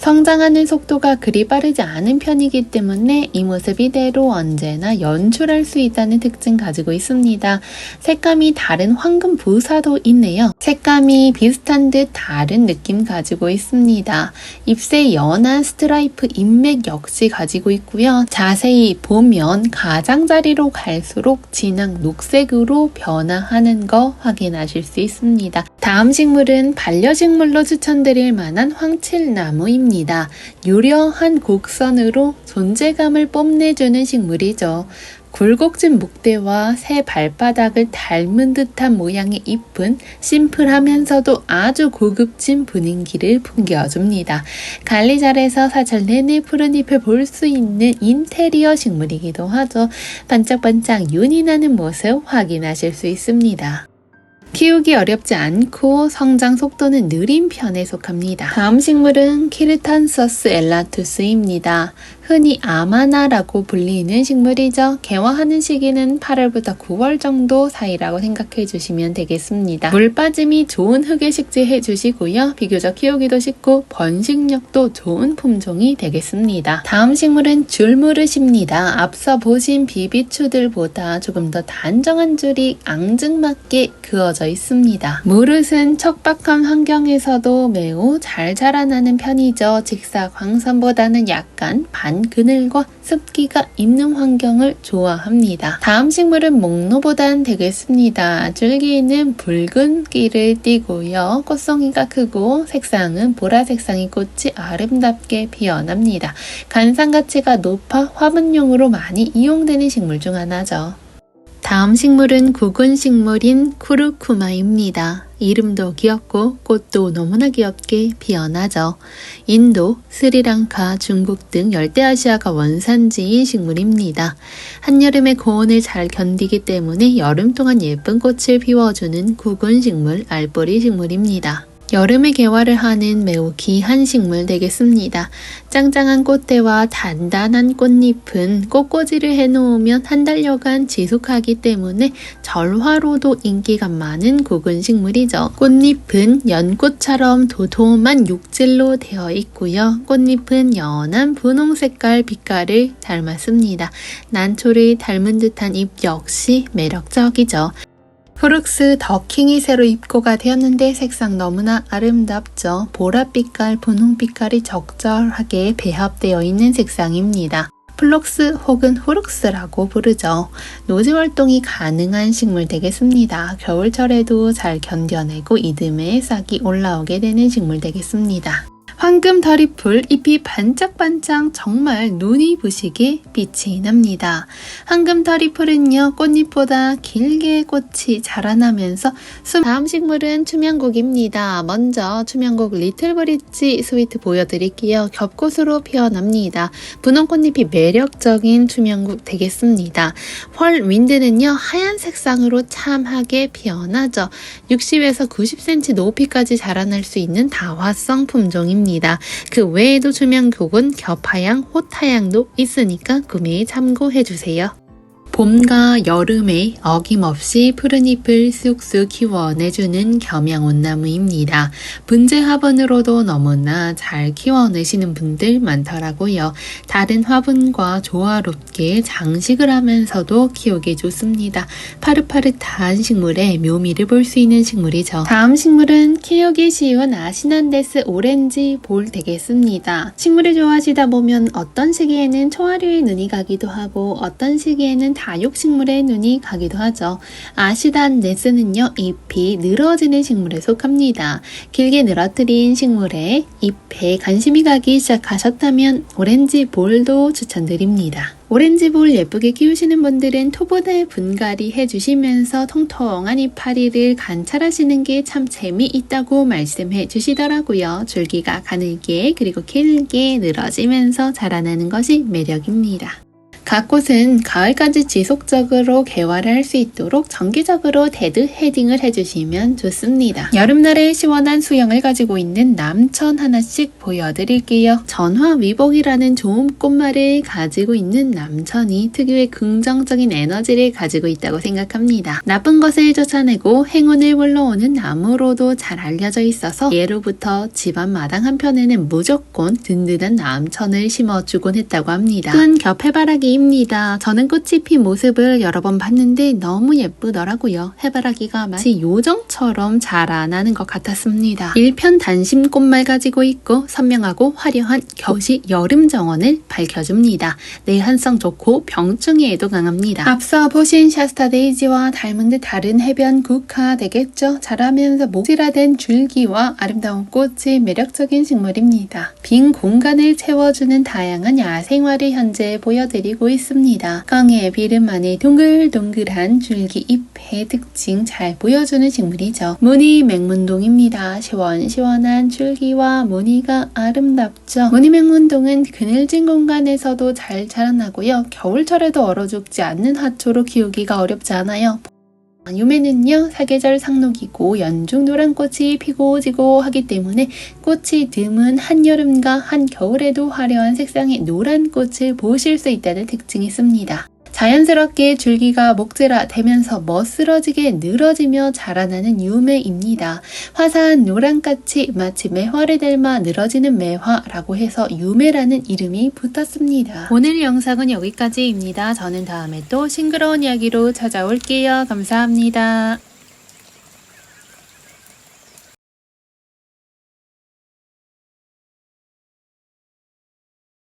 성장하는 속도가 그리 빠르지 않은 편이기 때문에 이 모습 이대로 언제나 연출할 수 있다는 특징 가지고 있습니다. 색감이 다른 황금 부사도 있네요. 색감이 비슷한 듯 다른 느낌 가지고 있습니다. 잎새 연한 스트라이프 잎맥 역시 가지고 있고요. 자세히 보면 가장자리로 갈수록 진한 녹색으로 변화하는 거 확인하실 수 있습니다. 다음 식물은 반려식물로 추천드릴 만한 황칠나무입니다. 유려한 곡선으로 존재감을 뽐내주는 식물이죠. 굴곡진 목대와 새 발바닥을 닮은 듯한 모양의 잎은 심플하면서도 아주 고급진 분위기를 풍겨줍니다. 관리 잘해서 사철 내내 푸른 잎을 볼 수 있는 인테리어 식물이기도 하죠. 반짝반짝 윤이 나는 모습 확인하실 수 있습니다. 키우기 어렵지 않고 성장 속도는 느린 편에 속합니다. 다음 식물은 키르탄서스 엘라투스입니다. 흔히 아마나라고 불리는 식물이죠. 개화하는 시기는 8월부터 9월 정도 사이라고 생각해 주시면 되겠습니다. 물 빠짐이 좋은 흙에 식재해 주시고요. 비교적 키우기도 쉽고 번식력도 좋은 품종이 되겠습니다. 다음 식물은 줄무릇입니다. 앞서 보신 비비추들보다 조금 더 단정한 줄이 앙증맞게 그어져 있습니다. 무릇은 척박한 환경에서도 매우 잘 자라나는 편이죠. 직사광선보다는 약간 그늘과 습기가 있는 환경을 좋아합니다. 다음 식물은 목노보단 되겠습니다. 줄기는 붉은기를 띠고요. 꽃송이가 크고 색상은 보라색상의 꽃이 아름답게 피어납니다. 관상 가치가 높아 화분용으로 많이 이용되는 식물 중 하나죠. 다음 식물은 구근 식물인 쿠르쿠마입니다. 이름도 귀엽고 꽃도 너무나 귀엽게 피어나죠. 인도, 스리랑카, 중국 등 열대아시아가 원산지인 식물입니다. 한여름의 고온을 잘 견디기 때문에 여름 동안 예쁜 꽃을 피워주는 구근 식물, 알뿌리 식물입니다. 여름에 개화를 하는 매우 귀한 식물 되겠습니다. 짱짱한 꽃대와 단단한 꽃잎은 꽃꽂이를 해놓으면 한 달여간 지속하기 때문에 절화로도 인기가 많은 고근 식물이죠. 꽃잎은 연꽃처럼 도톰한 육질로 되어 있고요. 꽃잎은 연한 분홍 색깔 빛깔을 닮았습니다. 난초를 닮은 듯한 잎 역시 매력적이죠. 후룩스 더킹이 새로 입고가 되었는데 색상 너무나 아름답죠. 보랏빛깔, 분홍빛깔이 적절하게 배합되어 있는 색상입니다. 플록스 혹은 후룩스라고 부르죠. 노지 활동이 가능한 식물 되겠습니다. 겨울철에도 잘 견뎌내고 이듬해 싹이 올라오게 되는 식물 되겠습니다. 황금 더리풀 잎이 반짝반짝 정말 눈이 부시게 빛이 납니다. 황금 더리풀은요 꽃잎보다 길게 꽃이 자라나면서 다음 식물은 투명곡입니다. 먼저 투명곡 리틀 브릿지 스위트 보여드릴게요. 겹꽃으로 피어납니다. 분홍 꽃잎이 매력적인 투명곡 되겠습니다. 펄 윈드는요 하얀 색상으로 참하게 피어나죠. 60에서 90cm 높이까지 자라날 수 있는 다화성 품종입니다. 그 외에도 투명곡은 겹하양, 호타양도 있으니까 구매에 참고해주세요. 봄과 여름에 어김없이 푸른 잎을 쑥쑥 키워내주는 겸양온나무입니다. 분재 화분으로도 너무나 잘 키워내시는 분들 많더라고요. 다른 화분과 조화롭게 장식을 하면서도 키우기 좋습니다. 파릇파릇한 식물의 묘미를 볼 수 있는 식물이죠. 다음 식물은 키우기 쉬운 아시난데스 오렌지 볼 되겠습니다. 식물을 좋아하시다 보면 어떤 시기에는 초하류의 눈이 가기도 하고 어떤 시기에는 다육식물에 눈이 가기도 하죠. 아시단데스는요 잎이 늘어지는 식물에 속합니다. 길게 늘어뜨린 식물에 잎에 관심이 가기 시작하셨다면 오렌지 볼도 추천드립니다. 오렌지 볼 예쁘게 키우시는 분들은 토분을 분갈이 해주시면서 통통한 이파리를 관찰하시는 게 참 재미있다고 말씀해 주시더라고요. 줄기가 가늘게 그리고 길게 늘어지면서 자라나는 것이 매력입니다. 각 꽃은 가을까지 지속적으로 개화를 할 수 있도록 정기적으로 데드 헤딩을 해주시면 좋습니다. 여름날에 시원한 수영을 가지고 있는 남천 하나씩 보여드릴게요. 전화위복이라는 좋은 꽃말을 가지고 있는 남천이 특유의 긍정적인 에너지를 가지고 있다고 생각합니다. 나쁜 것을 쫓아내고 행운을 불러오는 나무로도 잘 알려져 있어서 예로부터 집안 마당 한편에는 무조건 든든한 남천을 심어주곤 했다고 합니다. 큰 겹해바라기입니다. 저는 꽃이 핀 모습을 여러 번 봤는데 너무 예쁘더라고요. 해바라기가 마치 요정처럼 자라나는 것 같았습니다. 일편단심 꽃말 가지고 있고 선명하고 화려한 겨우시 여름 정원을 밝혀줍니다. 내한성 좋고 병충해에도 강합니다. 앞서 보신 샤스타데이지와 닮은 듯 다른 해변 국화 되겠죠. 자라면서 목질화된 줄기와 아름다운 꽃이 매력적인 식물입니다. 빈 공간을 채워주는 다양한 야생화를 현재 보여드리고 있습니다. 깡에 비름만의 동글동글한 줄기 잎의 특징 잘 보여주는 식물이죠. 무늬 맹문동입니다. 시원시원한 줄기와 무늬가 아름답죠. 무늬 맹문동은 그늘진 공간에서도 잘 자라나고요. 겨울철에도 얼어 죽지 않는 화초로 키우기가 어렵지 않아요. 유매는요 사계절 상록이고 연중 노란 꽃이 피고 지고 하기 때문에 꽃이 드문 한여름과 한겨울에도 화려한 색상의 노란 꽃을 보실 수 있다는 특징이 있습니다. 자연스럽게 줄기가 목질화되면서 멋스러지게 늘어지며 자라나는 유매입니다. 화사한 노란꽃이 마치 매화를 닮아 늘어지는 매화라고 해서 유매라는 이름이 붙었습니다. 오늘 영상은 여기까지입니다. 저는 다음에 또 싱그러운 이야기로 찾아올게요. 감사합니다.